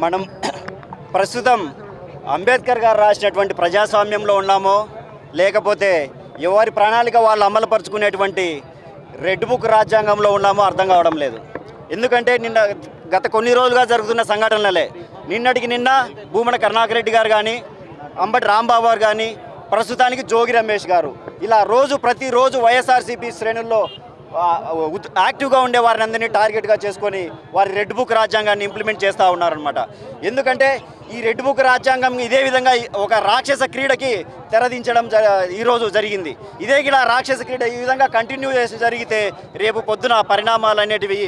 మనం ప్రస్తుతం అంబేద్కర్ గారు రాసినటువంటి ప్రజాస్వామ్యంలో ఉన్నామో లేకపోతే ఎవరి ప్రణాళిక వాళ్ళు అమలుపరుచుకునేటువంటి రెడ్ బుక్ రాజ్యాంగంలో ఉన్నామో అర్థం కావడం లేదు. ఎందుకంటే గత కొన్ని రోజులుగా జరుగుతున్న సంఘటనలే నిన్నటికి నిన్న భూమన కరుణాకర్ రెడ్డి గారు కానీ, అంబటి రాంబాబు గారు కానీ, ప్రస్తుతానికి జోగి రమేష్ గారు ఇలా ప్రతిరోజు వైఎస్ఆర్సీపీ శ్రేణుల్లో యాక్టివ్గా ఉండే వారిని అందరినీ టార్గెట్గా చేసుకొని వారి రెడ్ బుక్ రాజ్యాంగాన్ని ఇంప్లిమెంట్ చేస్తూ ఉన్నారనమాట. ఎందుకంటే ఈ రెడ్ బుక్ రాజ్యాంగం ఇదే విధంగా ఒక రాక్షస క్రీడకి తెరదించడం ఈరోజు జరిగింది. ఇదే ఇలా రాక్షస క్రీడ ఈ విధంగా కంటిన్యూ చేసి జరిగితే రేపు పొద్దున పరిణామాలు అనేటివి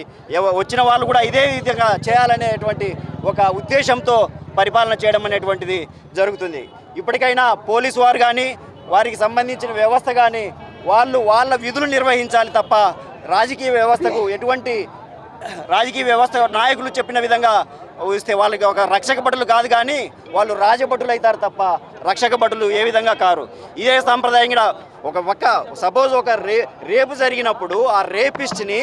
వచ్చిన వాళ్ళు కూడా ఇదే విధంగా చేయాలనేటువంటి ఒక ఉద్దేశంతో పరిపాలన చేయడం అనేటువంటిది జరుగుతుంది. ఇప్పటికైనా పోలీసు వారు కానీ వారికి సంబంధించిన వ్యవస్థ కానీ వాళ్ళ విధులు నిర్వహించాలి తప్ప రాజకీయ వ్యవస్థ నాయకులు చెప్పిన విధంగా ఇస్తే వాళ్ళకి ఒక రక్షక భటులు కాదు, కానీ వాళ్ళు రాజభటులు అవుతారు తప్ప రక్షక భటులు ఏ విధంగా కారు. ఇదే సాంప్రదాయం కూడా ఒక పక్క సపోజ్ ఒక రేపు జరిగినప్పుడు ఆ రేపిస్ట్ని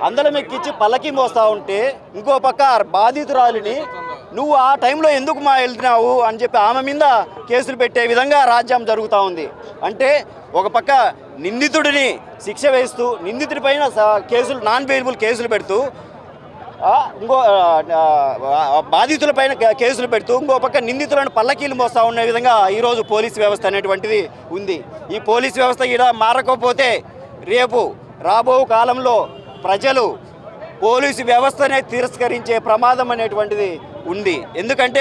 అందరం ఎక్కించి పల్లకి మోస్తూ ఉంటే ఇంకో పక్క బాధితురాలిని నువ్వు ఆ టైంలో ఎందుకు వెళ్తున్నావు అని చెప్పి ఆమె మీద కేసులు పెట్టే విధంగా రాజ్యం జరుగుతూ ఉంది. అంటే ఒక పక్క నిందితుడిని శిక్ష వేస్తూ నిందితుడి పైన కేసులు నాన్ బెయిలబుల్ కేసులు పెడుతూ ఇంకో బాధితులపైన కేసులు పెడుతూ ఇంకో పక్క నిందితులను పల్లకీలు మోస్తూ ఉన్న విధంగా ఈరోజు పోలీసు వ్యవస్థ అనేటువంటిది ఉంది. ఈ పోలీసు వ్యవస్థ ఇలా మారకపోతే రేపు రాబో కాలంలో ప్రజలు పోలీసు వ్యవస్థనే తిరస్కరించే ప్రమాదం అనేటువంటిది ఉంది. ఎందుకంటే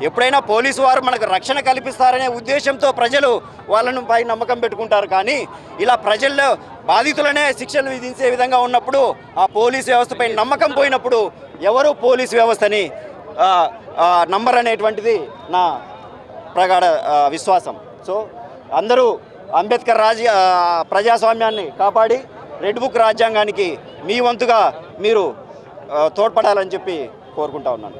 ఎప్పుడైనా పోలీసు వారు మనకు రక్షణ కల్పిస్తారనే ఉద్దేశంతో ప్రజలు వాళ్ళను పై నమ్మకం పెట్టుకుంటారు. కానీ ఇలా ప్రజల్లో బాధితులనే శిక్షలు విధించే విధంగా ఉన్నప్పుడు ఆ పోలీసు వ్యవస్థపై నమ్మకం పోయినప్పుడు ఎవరు పోలీసు వ్యవస్థని నమ్మరు అనేటువంటిది నా ప్రగాఢ విశ్వాసం. సో అందరూ అంబేద్కర్ ప్రజాస్వామ్యాన్ని కాపాడి రెడ్ బుక్ రాజ్యాంగానికి మీ వంతుగా మీరు తోడ్పడాలని చెప్పి కోరుకుంటా ఉన్నాను.